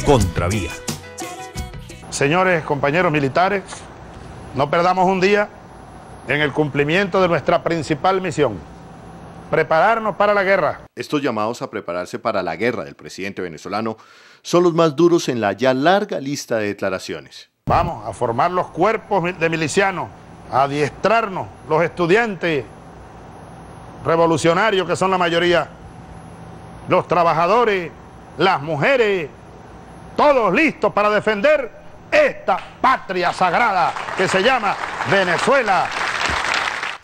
Contravía. Señores compañeros militares, no perdamos un día en el cumplimiento de nuestra principal misión: prepararnos para la guerra. Estos llamados a prepararse para la guerra del presidente venezolano son los más duros en la ya larga lista de declaraciones. Vamos a formar los cuerpos de milicianos, a adiestrarnos los estudiantes revolucionarios, que son la mayoría, los trabajadores, las mujeres, todos listos para defender esta patria sagrada que se llama Venezuela.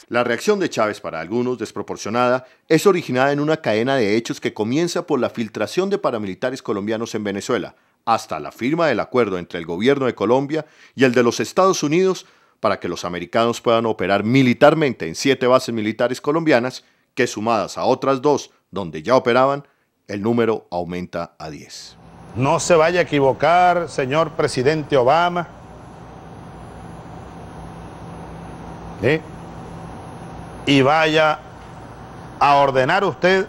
La reacción de Chávez, para algunos desproporcionada, es originada en una cadena de hechos que comienza por la filtración de paramilitares colombianos en Venezuela, hasta la firma del acuerdo entre el gobierno de Colombia y el de los Estados Unidos para que los americanos puedan operar militarmente en 7 bases militares colombianas, que sumadas a otras 2 donde ya operaban, el número aumenta a 10. No se vaya a equivocar, señor presidente Obama. Y vaya a ordenar usted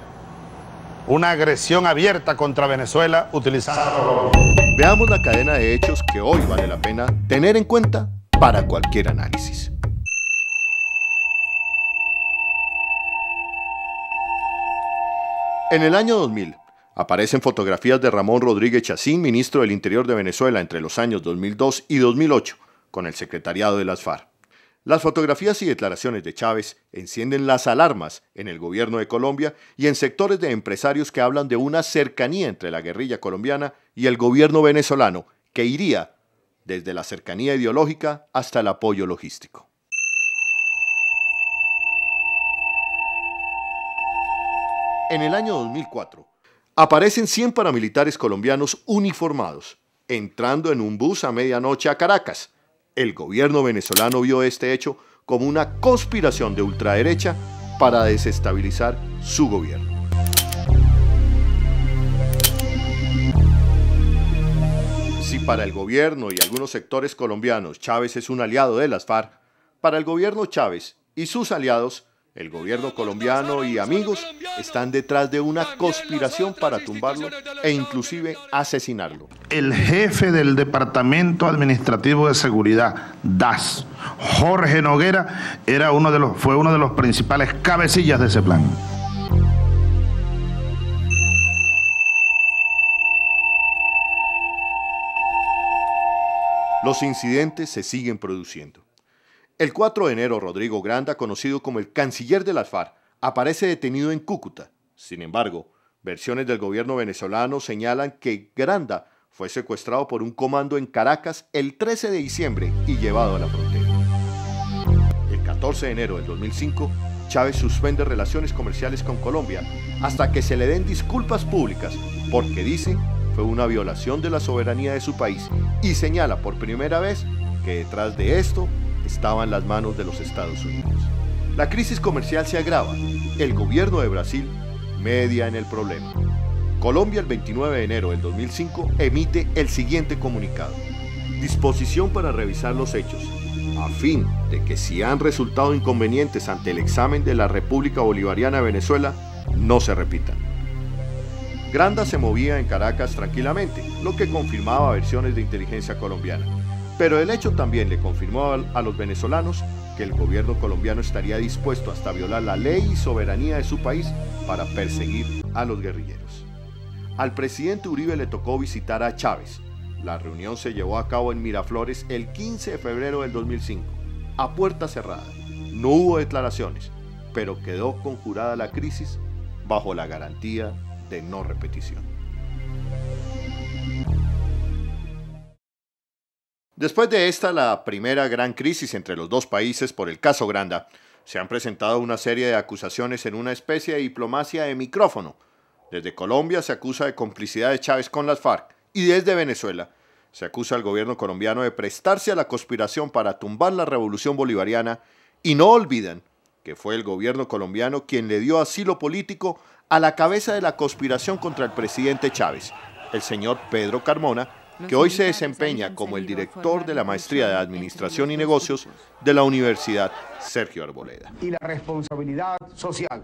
una agresión abierta contra Venezuela utilizando... Veamos la cadena de hechos que hoy vale la pena tener en cuenta para cualquier análisis. En el año 2000, aparecen fotografías de Ramón Rodríguez Chacín, ministro del Interior de Venezuela entre los años 2002 y 2008, con el secretariado de las FARC. Las fotografías y declaraciones de Chávez encienden las alarmas en el gobierno de Colombia y en sectores de empresarios que hablan de una cercanía entre la guerrilla colombiana y el gobierno venezolano, que iría desde la cercanía ideológica hasta el apoyo logístico. En el año 2004, aparecen 100 paramilitares colombianos uniformados, entrando en un bus a medianoche a Caracas. El gobierno venezolano vio este hecho como una conspiración de ultraderecha para desestabilizar su gobierno. Si para el gobierno y algunos sectores colombianos Chávez es un aliado de las FARC, para el gobierno Chávez y sus aliados, el gobierno colombiano y amigos están detrás de una conspiración para tumbarlo e inclusive asesinarlo. El jefe del Departamento Administrativo de Seguridad, DAS, Jorge Noguera, fue uno de los principales cabecillas de ese plan. Los incidentes se siguen produciendo. El 4 de enero, Rodrigo Granda, conocido como el canciller de las FARC, aparece detenido en Cúcuta. Sin embargo, versiones del gobierno venezolano señalan que Granda fue secuestrado por un comando en Caracas el 13 de diciembre y llevado a la frontera. El 14 de enero del 2005, Chávez suspende relaciones comerciales con Colombia hasta que se le den disculpas públicas porque dice fue una violación de la soberanía de su país y señala por primera vez que detrás de esto estaban las manos de los Estados Unidos. La crisis comercial se agrava. El gobierno de Brasil media en el problema. Colombia, el 29 de enero del 2005, emite el siguiente comunicado: disposición para revisar los hechos, a fin de que si han resultado inconvenientes ante el examen de la República Bolivariana de Venezuela, no se repitan. Granda se movía en Caracas tranquilamente, lo que confirmaba versiones de inteligencia colombiana. Pero el hecho también le confirmó a los venezolanos que el gobierno colombiano estaría dispuesto hasta violar la ley y soberanía de su país para perseguir a los guerrilleros. Al presidente Uribe le tocó visitar a Chávez. La reunión se llevó a cabo en Miraflores el 15 de febrero del 2005, a puerta cerrada. No hubo declaraciones, pero quedó conjurada la crisis bajo la garantía de no repetición. Después de esta, la primera gran crisis entre los dos países por el caso Granda, se han presentado una serie de acusaciones en una especie de diplomacia de micrófono. Desde Colombia se acusa de complicidad de Chávez con las FARC y desde Venezuela se acusa al gobierno colombiano de prestarse a la conspiración para tumbar la revolución bolivariana y no olvidan que fue el gobierno colombiano quien le dio asilo político a la cabeza de la conspiración contra el presidente Chávez, el señor Pedro Carmona, que hoy se desempeña como el director de la Maestría de Administración y Negocios de la Universidad Sergio Arboleda. Y la responsabilidad social.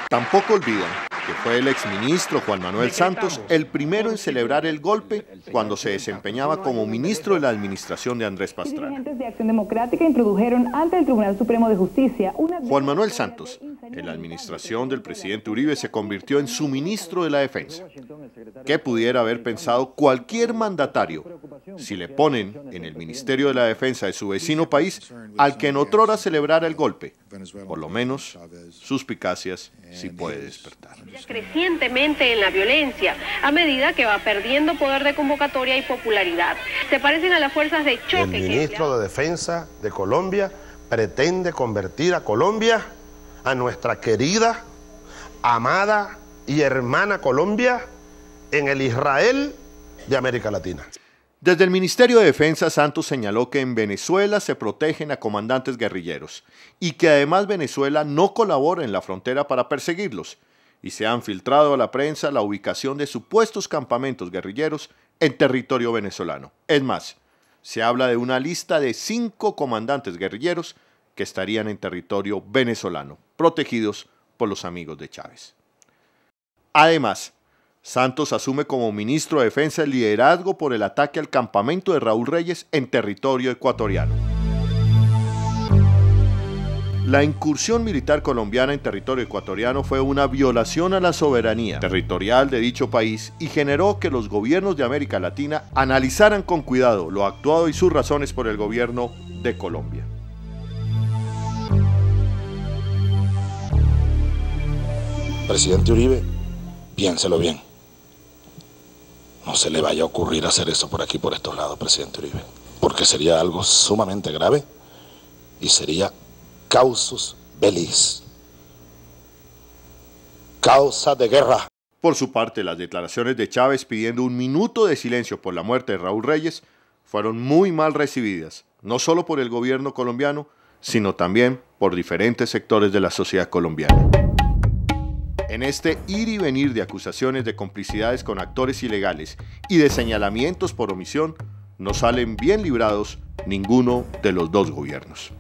Tampoco olvidan que fue el exministro Juan Manuel Santos el primero en celebrar el golpe cuando se desempeñaba como ministro de la administración de Andrés Pastrana. Dirigentes de Acción Democrática introdujeron ante el Tribunal Supremo de Justicia una... Juan Manuel Santos, en la administración del presidente Uribe, se convirtió en su ministro de la Defensa. ¿Qué pudiera haber pensado cualquier mandatario si le ponen en el Ministerio de la Defensa de su vecino país al que en otrora celebrara el golpe? Por lo menos, suspicacias sí puede despertar. Crecientemente en la violencia, a medida que va perdiendo poder de convocatoria y popularidad. Se parecen a las fuerzas de choque. El ministro de Defensa de Colombia pretende convertir a Colombia, a nuestra querida, amada y hermana Colombia, en el Israel de América Latina. Desde el Ministerio de Defensa, Santos señaló que en Venezuela se protegen a comandantes guerrilleros y que además Venezuela no colabora en la frontera para perseguirlos, y se han filtrado a la prensa la ubicación de supuestos campamentos guerrilleros en territorio venezolano. Es más, se habla de una lista de 5 comandantes guerrilleros que estarían en territorio venezolano, protegidos por los amigos de Chávez. Además, Santos asume como ministro de Defensa el liderazgo por el ataque al campamento de Raúl Reyes en territorio ecuatoriano. La incursión militar colombiana en territorio ecuatoriano fue una violación a la soberanía territorial de dicho país y generó que los gobiernos de América Latina analizaran con cuidado lo actuado y sus razones por el gobierno de Colombia. Presidente Uribe, piénselo bien. No se le vaya a ocurrir hacer eso por aquí, por estos lados, presidente Uribe, porque sería algo sumamente grave y sería causus bellis, causa de guerra. Por su parte, las declaraciones de Chávez pidiendo un minuto de silencio por la muerte de Raúl Reyes fueron muy mal recibidas, no solo por el gobierno colombiano, sino también por diferentes sectores de la sociedad colombiana. En este ir y venir de acusaciones de complicidades con actores ilegales y de señalamientos por omisión, no salen bien librados ninguno de los dos gobiernos.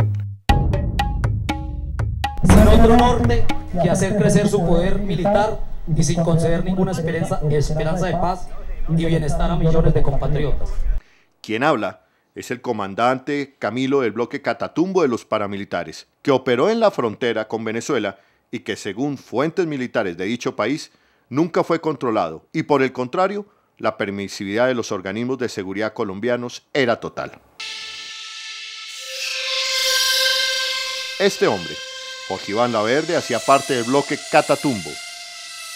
Sin otro norte que hacer crecer su poder militar y sin conceder ninguna esperanza de paz y bienestar a millones de compatriotas. Quien habla es el comandante Camilo del bloque Catatumbo de los paramilitares, que operó en la frontera con Venezuela y que, según fuentes militares de dicho país, nunca fue controlado y, por el contrario, la permisividad de los organismos de seguridad colombianos era total. Este hombre, Jorge Iván Laverde, hacía parte del bloque Catatumbo.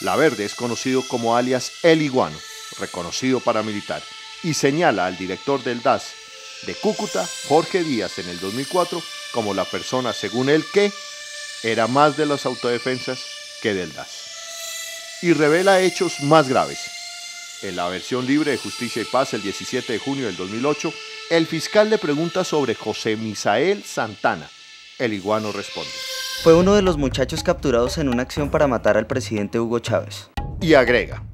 Laverde es conocido como alias El Iguano, reconocido paramilitar, y señala al director del DAS de Cúcuta, Jorge Díaz, en el 2004, como la persona, según él, que era más de las autodefensas que del DAS. Y revela hechos más graves. En la versión libre de Justicia y Paz, el 17 de junio del 2008, el fiscal le pregunta sobre José Misael Santana. El Iguano responde: fue uno de los muchachos capturados en una acción para matar al presidente Hugo Chávez. Y agrega: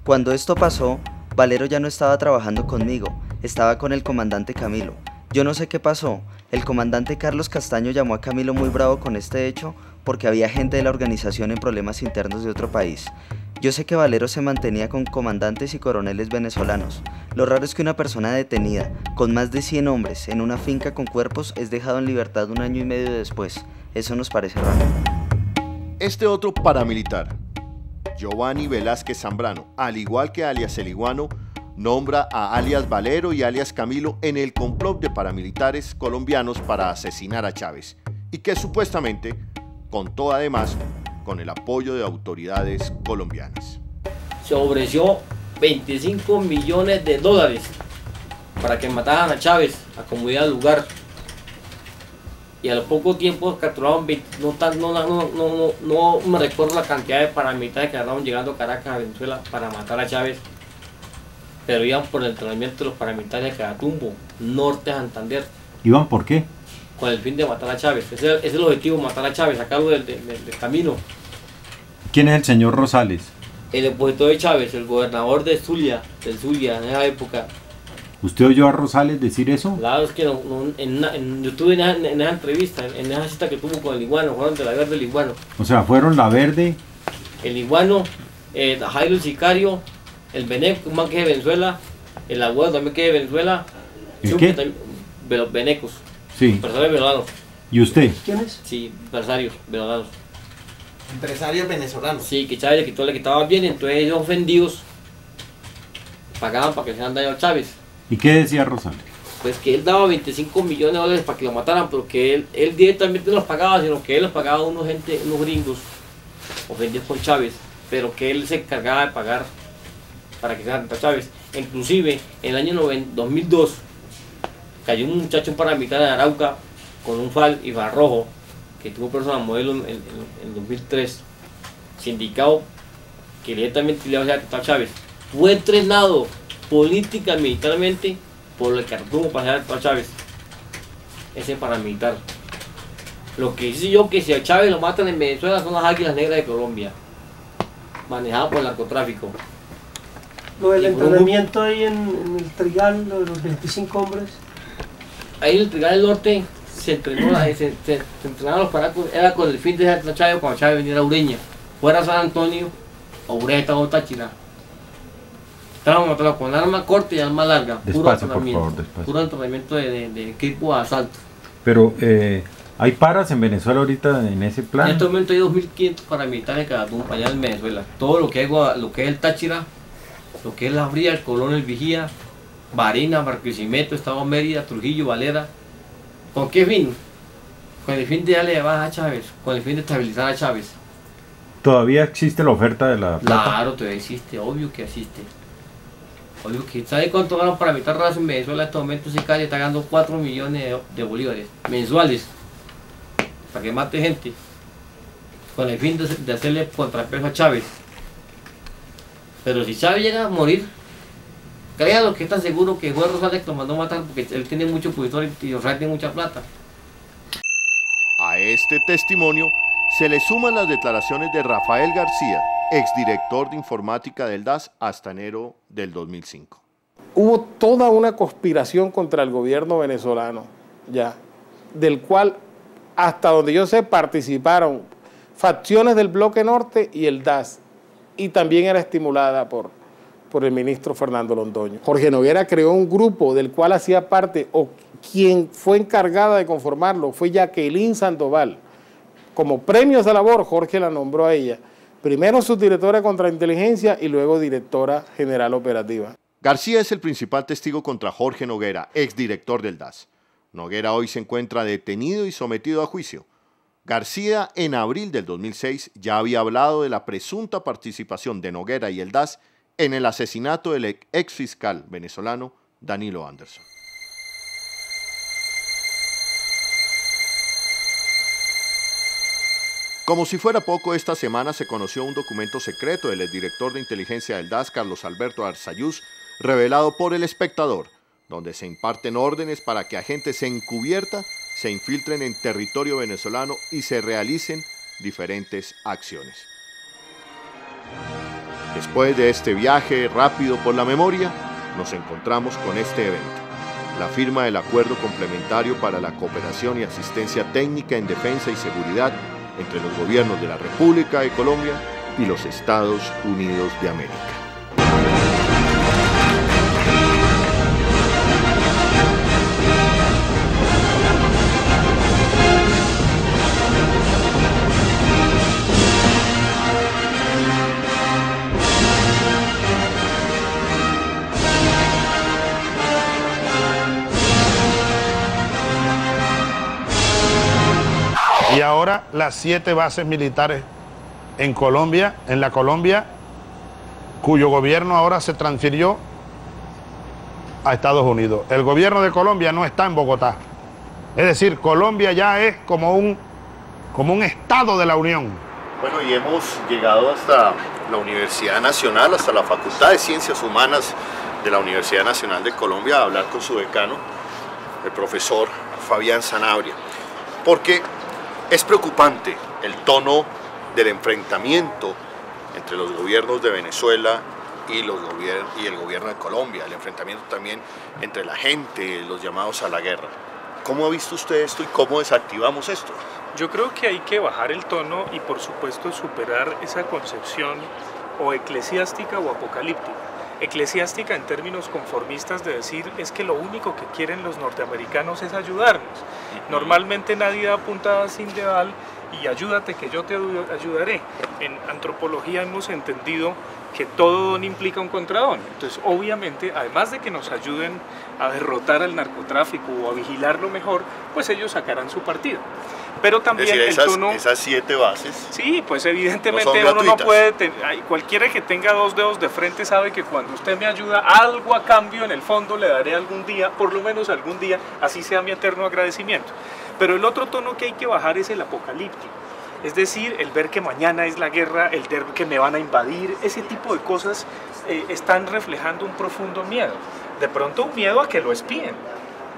cuando esto pasó, Valero ya no estaba trabajando conmigo, estaba con el comandante Camilo. Yo no sé qué pasó, el comandante Carlos Castaño llamó a Camilo muy bravo con este hecho porque había gente de la organización en problemas internos de otro país. Yo sé que Valero se mantenía con comandantes y coroneles venezolanos. Lo raro es que una persona detenida, con más de 100 hombres, en una finca con cuerpos, es dejado en libertad 1 año y medio después. Eso nos parece raro. Este otro paramilitar, Giovanni Velázquez Zambrano, al igual que alias El Iguano, nombra a alias Valero y alias Camilo en el complot de paramilitares colombianos para asesinar a Chávez, y que supuestamente contó además con el apoyo de autoridades colombianas. Se ofreció 25 millones de dólares para que mataran a Chávez a como diera lugar, y a los pocos tiempos capturaron 20, no me recuerdo la cantidad de paramilitares que andaban llegando a Caracas, a Venezuela, para matar a Chávez, pero iban por el entrenamiento de los paramilitares de Catatumbo, norte de Santander. ¿Iban por qué? Con el fin de matar a Chávez. Ese es el objetivo, matar a Chávez, sacarlo del camino. ¿Quién es el señor Rosales? El opositor de Chávez, el gobernador de Zulia, en esa época. ¿Usted oyó a Rosales decir eso? Claro, es que yo estuve en esa entrevista, en esa cita que tuvo con el Iguano, fueron de Laverde del Iguano. O sea, fueron Laverde el Iguano, Jairo el Sicario, el Beneco, un man que es de Venezuela, el Abuelo también que es de Venezuela. ¿El qué? De los Venecos. Sí. Empresarios venezolanos. ¿Y usted? ¿Quién es? Sí, empresarios venezolanos. Empresarios venezolanos. Sí, que Chávez le quitaba bien, entonces ellos ofendidos pagaban para que se hagan daño a Chávez. ¿Y qué decía Rosales? Pues que él daba 25 millones de dólares para que lo mataran, pero que él directamente no los pagaba, sino que él los pagaba a unos gringos ofendidos con Chávez, pero que él se encargaba de pagar para que se hagan a Chávez. Inclusive en el año 2002 cayó un muchacho paramilitar en Arauca con un FAL y rojo que tuvo personal modelo en 2003, sindicado que directamente le iba a hacer a Chávez. Fue entrenado política y militarmente por el cartumo para hacer a Chávez, ese paramilitar. Lo que hice yo, que si a Chávez lo matan en Venezuela son las águilas negras de Colombia, manejadas por el narcotráfico. Lo del entrenamiento ahí en el Trigal, lo de los 25 hombres. Ahí en el Trigal del Norte se entrenó, se entrenaron los paracos, era con el fin de dejar a Chávez cuando Chávez viniera a Ureña. Fuera San Antonio, o Ureña o Táchira. Estábamos matados con arma corta y arma larga. Despacio, por favor, despacio. Puro entrenamiento de equipo de asalto. Pero, ¿hay paras en Venezuela ahorita en ese plan? En este momento hay 2.500 paramilitares cada uno allá en Venezuela. Todo lo que es el Táchira, lo que es la Fría, el Colón, el Vigía, Barinas, Barquisimeto, Estado Mérida, Trujillo, Valera. ¿Con qué fin? Con el fin de darle baja a Chávez, con el fin de estabilizar a Chávez. ¿Todavía existe la oferta de la plata? Claro, todavía existe, obvio que existe. Obvio que, ¿sabe cuánto ganan para militar raza en Venezuela en estos momentos? Si calle está ganando 4 millones de bolívares mensuales para que mate gente, con el fin de hacerle contrapeso a Chávez. Pero si Chávez llega a morir, créanlo que está seguro que fue Rosales que lo mandó a matar porque él tiene mucho opositor y Rosales tiene mucha plata. A este testimonio se le suman las declaraciones de Rafael García, exdirector de informática del DAS hasta enero del 2005. Hubo toda una conspiración contra el gobierno venezolano, ya, del cual, hasta donde yo sé, participaron facciones del Bloque Norte y el DAS, y también era estimulada por el ministro Fernando Londoño. Jorge Noguera creó un grupo del cual hacía parte, o quien fue encargada de conformarlo, fue Jacqueline Sandoval. Como premio a esa labor, Jorge la nombró a ella, primero subdirectora de contrainteligencia y luego directora general operativa. García es el principal testigo contra Jorge Noguera, exdirector del DAS. Noguera hoy se encuentra detenido y sometido a juicio. García, en abril del 2006, ya había hablado de la presunta participación de Noguera y el DAS en el asesinato del exfiscal venezolano Danilo Anderson. Como si fuera poco, esta semana se conoció un documento secreto del exdirector de inteligencia del DAS, Carlos Alberto Arzayuz, revelado por El Espectador, donde se imparten órdenes para que agentes encubierta se infiltren en territorio venezolano y se realicen diferentes acciones. Después de este viaje rápido por la memoria, nos encontramos con este evento: la firma del Acuerdo Complementario para la Cooperación y Asistencia Técnica en Defensa y Seguridad entre los gobiernos de la República de Colombia y los Estados Unidos de América. Y ahora las 7 bases militares en Colombia, cuyo gobierno ahora se transfirió a Estados Unidos. El gobierno de Colombia no está en Bogotá. Es decir, Colombia ya es como un estado de la Unión. Bueno, y hemos llegado hasta la Universidad Nacional, hasta la Facultad de Ciencias Humanas de la Universidad Nacional de Colombia, a hablar con su decano, el profesor Fabián Sanabria, porque es preocupante el tono del enfrentamiento entre los gobiernos de Venezuela y el gobierno de Colombia, el enfrentamiento también entre la gente, los llamados a la guerra. ¿Cómo ha visto usted esto y cómo desactivamos esto? Yo creo que hay que bajar el tono y por supuesto superar esa concepción o eclesiástica o apocalíptica. Eclesiástica en términos conformistas de decir es que lo único que quieren los norteamericanos es ayudarnos. Normalmente nadie da puntada sin dedal y ayúdate que yo te ayudaré. En antropología hemos entendido que todo don implica un contradón. Entonces, obviamente, además de que nos ayuden a derrotar al narcotráfico o a vigilarlo mejor, pues ellos sacarán su partido. Pero también es decir, el tono... esas 7 bases... Sí, pues evidentemente no uno no puede... Cualquiera que tenga 2 dedos de frente sabe que cuando usted me ayuda, algo a cambio en el fondo le daré algún día, por lo menos algún día, así sea mi eterno agradecimiento. Pero el otro tono que hay que bajar es el apocalíptico. Es decir, el ver que mañana es la guerra, el ver que me van a invadir, ese tipo de cosas están reflejando un profundo miedo. De pronto un miedo a que lo espíen.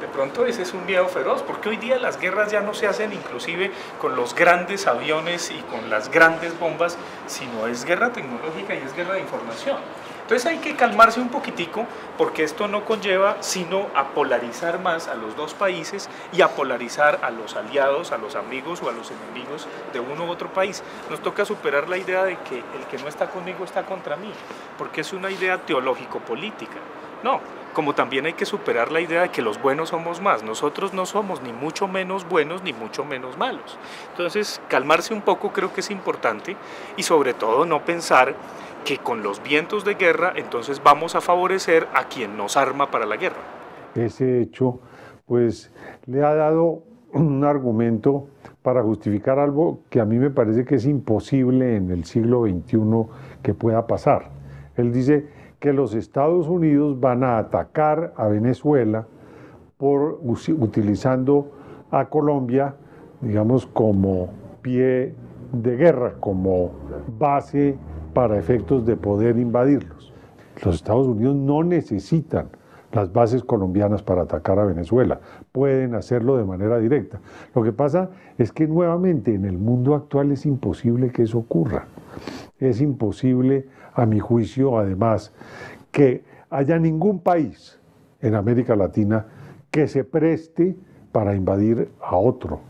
De pronto ese es un miedo feroz, porque hoy día las guerras ya no se hacen inclusive con los grandes aviones y con las grandes bombas, sino es guerra tecnológica y es guerra de información. Entonces hay que calmarse un poquitico, porque esto no conlleva sino a polarizar más a los dos países y a polarizar a los aliados, a los amigos o a los enemigos de uno u otro país. Nos toca superar la idea de que el que no está conmigo está contra mí, porque es una idea teológico-política. No, como también hay que superar la idea de que los buenos somos más. Nosotros no somos ni mucho menos buenos ni mucho menos malos. Entonces, calmarse un poco creo que es importante y sobre todo no pensar que con los vientos de guerra entonces vamos a favorecer a quien nos arma para la guerra. Ese hecho pues le ha dado un argumento para justificar algo que a mí me parece que es imposible en el siglo XXI que pueda pasar. Él dice que los Estados Unidos van a atacar a Venezuela utilizando a Colombia, digamos, como pie de guerra, como base para efectos de poder invadirlos. Los Estados Unidos no necesitan las bases colombianas para atacar a Venezuela, pueden hacerlo de manera directa. Lo que pasa es que nuevamente en el mundo actual es imposible que eso ocurra. Es imposible, a mi juicio, además, que haya ningún país en América Latina que se preste para invadir a otro.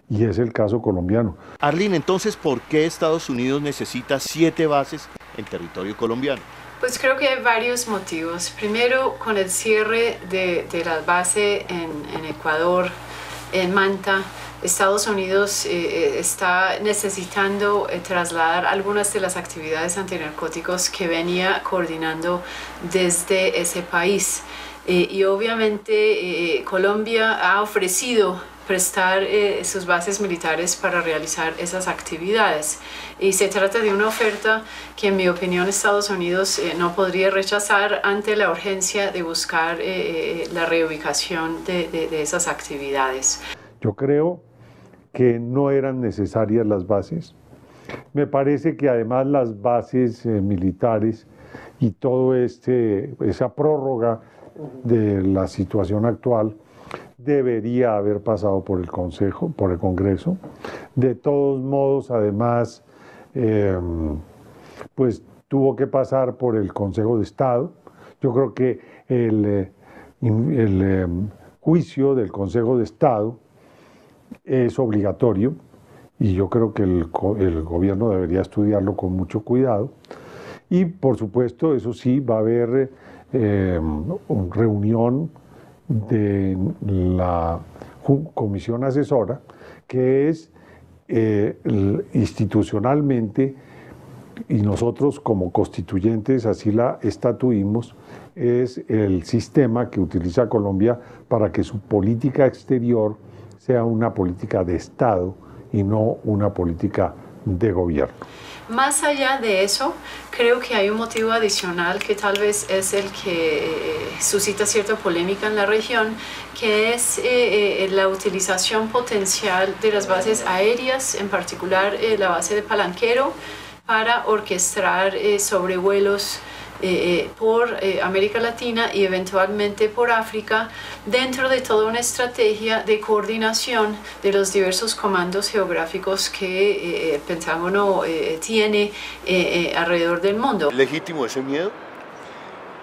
Y es el caso colombiano. Arlene, entonces, ¿por qué Estados Unidos necesita 7 bases en territorio colombiano? Pues creo que hay varios motivos. Primero, con el cierre de la base en Ecuador, en Manta, Estados Unidos está necesitando trasladar algunas de las actividades antinarcóticos que venía coordinando desde ese país. Y obviamente Colombia ha ofrecido prestar sus bases militares para realizar esas actividades. Y se trata de una oferta que, en mi opinión, Estados Unidos no podría rechazar ante la urgencia de buscar la reubicación de esas actividades. Yo creo que no eran necesarias las bases. Me parece que además las bases militares y todo esa prórroga de la situación actual debería haber pasado por el Consejo, por el Congreso. De todos modos, además, pues tuvo que pasar por el Consejo de Estado. Yo creo que el juicio del Consejo de Estado es obligatorio y yo creo que el gobierno debería estudiarlo con mucho cuidado. Y por supuesto, eso sí, va a haber una reunión de la comisión asesora, que es institucionalmente, y nosotros como constituyentes así la estatuimos, es el sistema que utiliza Colombia para que su política exterior sea una política de Estado y no una política de gobierno. Más allá de eso, creo que hay un motivo adicional que tal vez es el que suscita cierta polémica en la región, que es la utilización potencial de las bases aéreas, en particular la base de Palanquero, para orquestar sobrevuelos por América Latina y eventualmente por África, dentro de toda una estrategia de coordinación de los diversos comandos geográficos que el Pentágono tiene alrededor del mundo. ¿Es legítimo ese miedo?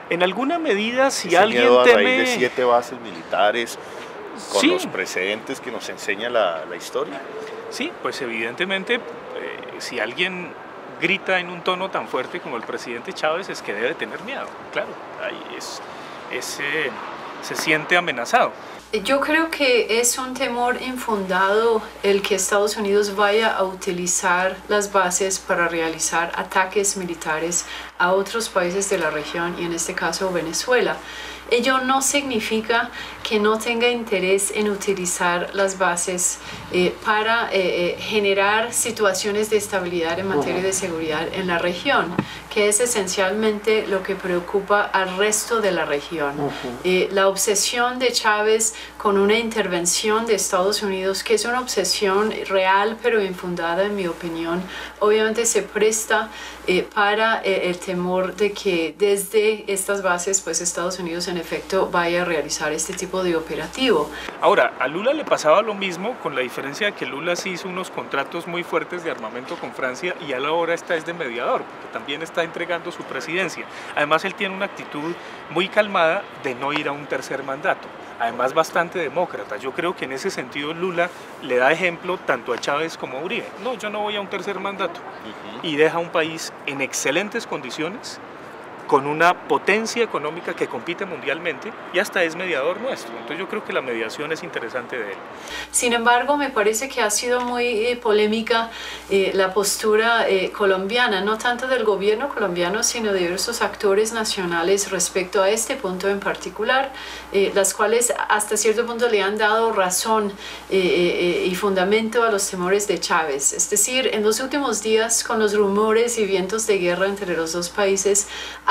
En alguna medida, si ese alguien miedo a teme... raíz de 7 bases militares con Sí. los precedentes que nos enseña la historia. Sí, pues evidentemente si alguien grita en un tono tan fuerte como el presidente Chávez es que debe tener miedo, claro, ahí se siente amenazado. Yo creo que es un temor infundado el que Estados Unidos vaya a utilizar las bases para realizar ataques militares a otros países de la región y en este caso Venezuela. Ello no significa que no tenga interés en utilizar las bases para generar situaciones de estabilidad en materia de seguridad en la región, que es esencialmente lo que preocupa al resto de la región. La obsesión de Chávez con una intervención de Estados Unidos, que es una obsesión real pero infundada en mi opinión, obviamente se presta para el temor de que desde estas bases pues Estados Unidos en efecto vaya a realizar este tipo de operativo. Ahora, a Lula le pasaba lo mismo, con la diferencia de que Lula sí hizo unos contratos muy fuertes de armamento con Francia y él ahora está de mediador, porque también está entregando su presidencia. Además, él tiene una actitud muy calmada de no ir a un tercer mandato. Además, bastante demócrata. Yo creo que en ese sentido Lula le da ejemplo tanto a Chávez como a Uribe. No, yo no voy a un tercer mandato. Y deja un país en excelentes condiciones, con una potencia económica que compite mundialmente y hasta es mediador nuestro. Entonces yo creo que la mediación es interesante de él. Sin embargo, me parece que ha sido muy polémica la postura colombiana, no tanto del gobierno colombiano, sino de diversos actores nacionales respecto a este punto en particular, las cuales hasta cierto punto le han dado razón y fundamento a los temores de Chávez. Es decir, en los últimos días, con los rumores y vientos de guerra entre los dos países,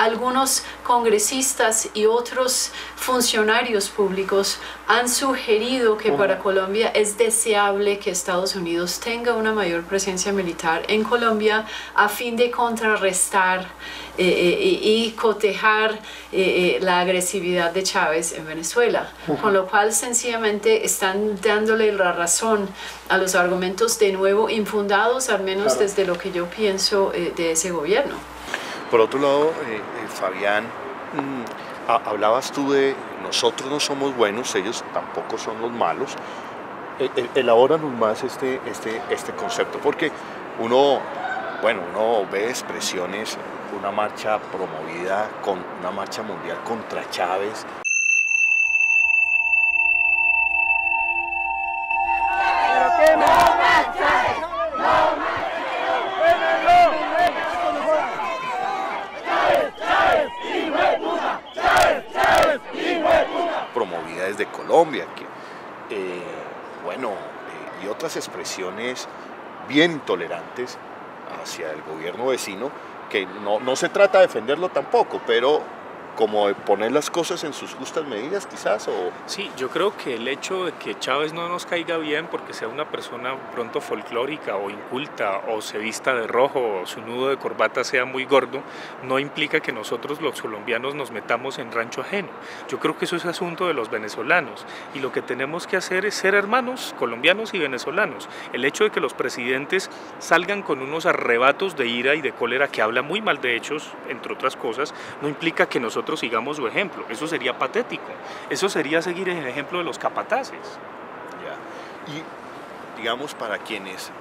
algunos congresistas y otros funcionarios públicos han sugerido que para Colombia es deseable que Estados Unidos tenga una mayor presencia militar en Colombia a fin de contrarrestar y cotejar la agresividad de Chávez en Venezuela, con lo cual sencillamente están dándole la razón a los argumentos de nuevo infundados, al menos desde lo que yo pienso de ese gobierno. Por otro lado, Fabián, hablabas tú de nosotros no somos buenos, ellos tampoco son los malos. Elabóranos más este concepto, porque uno ve expresiones, una marcha promovida, con una marcha mundial contra Chávez. Promovida desde Colombia, y otras expresiones bien intolerantes hacia el gobierno vecino, que no se trata de defenderlo tampoco, pero como de poner las cosas en sus justas medidas quizás. Sí, yo creo que el hecho de que Chávez no nos caiga bien porque sea una persona pronto folclórica o inculta o se vista de rojo o su nudo de corbata sea muy gordo, no implica que nosotros los colombianos nos metamos en rancho ajeno. Yo creo que eso es asunto de los venezolanos y lo que tenemos que hacer es ser hermanos, colombianos y venezolanos. El hecho de que los presidentes salgan con unos arrebatos de ira y de cólera que habla muy mal de ellos, entre otras cosas, no implica que nosotros sigamos su ejemplo. Eso sería patético. Eso sería seguir el ejemplo de los capataces. Ya. Y digamos, para quienes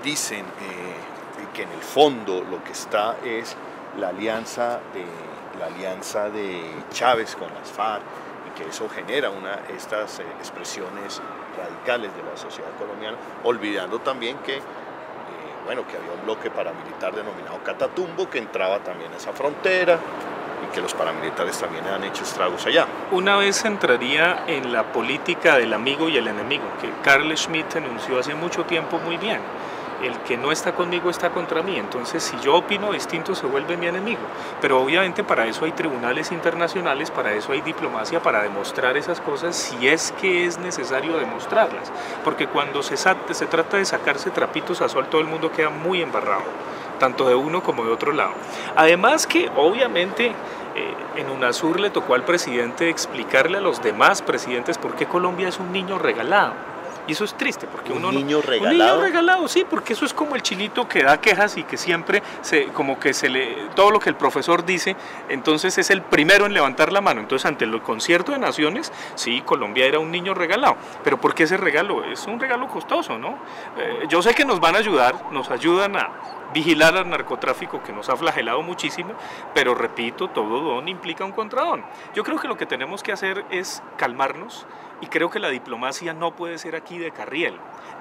dicen que en el fondo lo que está es la alianza de Chávez con las FARC y que eso genera estas expresiones radicales de la sociedad colombiana, olvidando también que había un bloque paramilitar denominado Catatumbo que entraba también a esa frontera y que los paramilitares también han hecho estragos allá. Una vez entraría en la política del amigo y el enemigo, que Carl Schmitt enunció hace mucho tiempo muy bien. El que no está conmigo está contra mí, entonces si yo opino distinto se vuelve mi enemigo. Pero obviamente para eso hay tribunales internacionales, para eso hay diplomacia, para demostrar esas cosas si es que es necesario demostrarlas. Porque cuando se trata de sacarse trapitos a sol, todo el mundo queda muy embarrado, tanto de uno como de otro lado. Además que obviamente en UNASUR le tocó al presidente explicarle a los demás presidentes por qué Colombia es un niño regalado. Y eso es triste, porque ¿Un niño regalado? Un niño regalado, sí, porque eso es como el chinito que da quejas y que siempre todo lo que el profesor dice, entonces es el primero en levantar la mano. Entonces, ante el concierto de naciones, sí, Colombia era un niño regalado. Pero ¿por qué ese regalo? Es un regalo costoso, ¿no? Yo sé que nos van a ayudar, nos ayudan a vigilar al narcotráfico, que nos ha flagelado muchísimo, pero repito, todo don implica un contradón. Yo creo que lo que tenemos que hacer es calmarnos, y creo que la diplomacia no puede ser aquí de carriel.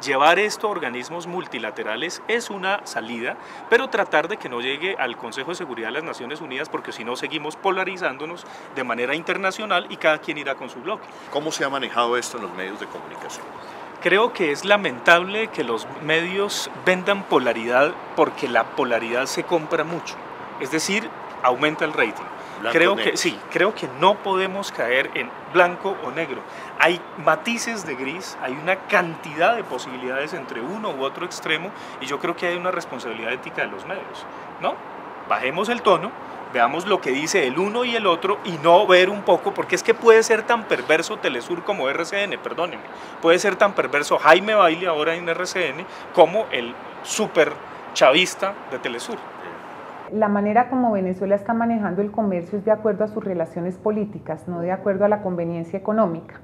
Llevar esto a organismos multilaterales es una salida, pero tratar de que no llegue al Consejo de Seguridad de las Naciones Unidas, porque si no seguimos polarizándonos de manera internacional y cada quien irá con su bloque. ¿Cómo se ha manejado esto en los medios de comunicación? Creo que es lamentable que los medios vendan polaridad, porque la polaridad se compra mucho, es decir, aumenta el rating. Creo que no podemos caer en blanco o negro. Hay matices de gris, hay una cantidad de posibilidades entre uno u otro extremo, y yo creo que hay una responsabilidad ética de los medios, ¿no? Bajemos el tono, veamos lo que dice el uno y el otro, y no ver un poco, porque es que puede ser tan perverso Telesur como RCN, perdónenme, puede ser tan perverso Jaime Bailey ahora en RCN como el super chavista de Telesur. La manera como Venezuela está manejando el comercio es de acuerdo a sus relaciones políticas, no de acuerdo a la conveniencia económica.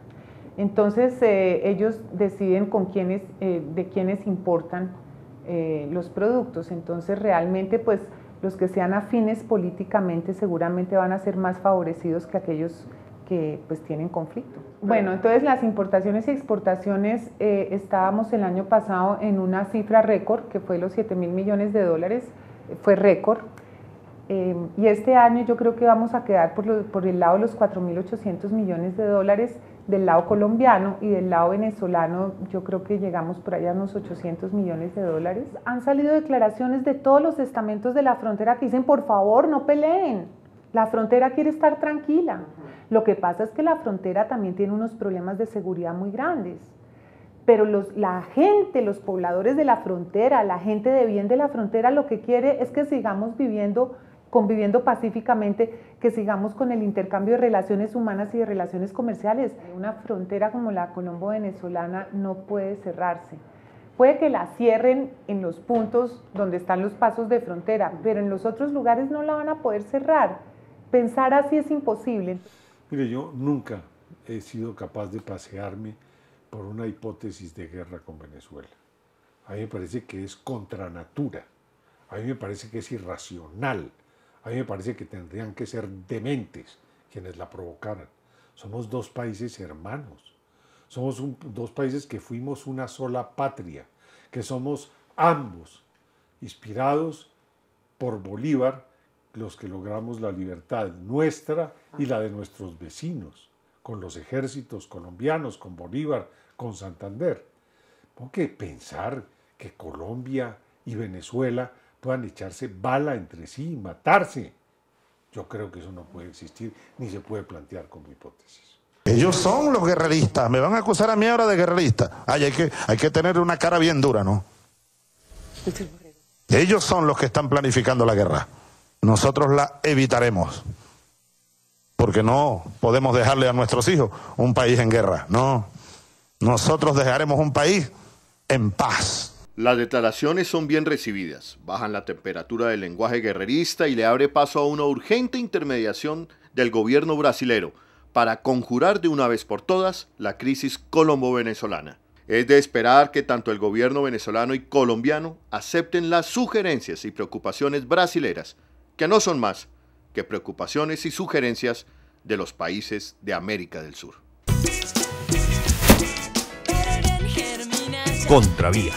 Entonces ellos deciden de quiénes importan los productos. Entonces realmente pues los que sean afines políticamente seguramente van a ser más favorecidos que aquellos que pues tienen conflicto. Bueno, entonces las importaciones y exportaciones estábamos el año pasado en una cifra récord, que fue los 7.000 millones de dólares, fue récord, y este año yo creo que vamos a quedar por el lado de los 4.800 millones de dólares del lado colombiano, y del lado venezolano yo creo que llegamos por allá a unos 800 millones de dólares. Han salido declaraciones de todos los estamentos de la frontera que dicen, por favor, no peleen, la frontera quiere estar tranquila. Lo que pasa es que la frontera también tiene unos problemas de seguridad muy grandes. Pero la gente, los pobladores de la frontera, la gente de bien de la frontera, lo que quiere es que sigamos conviviendo pacíficamente, que sigamos con el intercambio de relaciones humanas y de relaciones comerciales. Una frontera como la colombo-venezolana no puede cerrarse. Puede que la cierren en los puntos donde están los pasos de frontera, pero en los otros lugares no la van a poder cerrar. Pensar así es imposible. Mire, yo nunca he sido capaz de pasearme por una hipótesis de guerra con Venezuela. A mí me parece que es contra natura, a mí me parece que es irracional, a mí me parece que tendrían que ser dementes quienes la provocaran. Somos dos países hermanos, somos dos países que fuimos una sola patria, que somos ambos inspirados por Bolívar, los que logramos la libertad nuestra y la de nuestros vecinos, con los ejércitos colombianos, con Bolívar, con Santander. Tengo que pensar que Colombia y Venezuela puedan echarse bala entre sí y matarse. Yo creo que eso no puede existir, ni se puede plantear como hipótesis. Ellos son los guerreristas. Me van a acusar a mí ahora de guerrerista. Ay, hay que tener una cara bien dura, ¿no? Ellos son los que están planificando la guerra. Nosotros la evitaremos. Porque no podemos dejarle a nuestros hijos un país en guerra. No. Nosotros dejaremos un país en paz. Las declaraciones son bien recibidas, bajan la temperatura del lenguaje guerrerista y le abre paso a una urgente intermediación del gobierno brasilero para conjurar de una vez por todas la crisis colombo-venezolana. Es de esperar que tanto el gobierno venezolano y colombiano acepten las sugerencias y preocupaciones brasileras, que no son más que preocupaciones y sugerencias de los países de América del Sur. Contravía.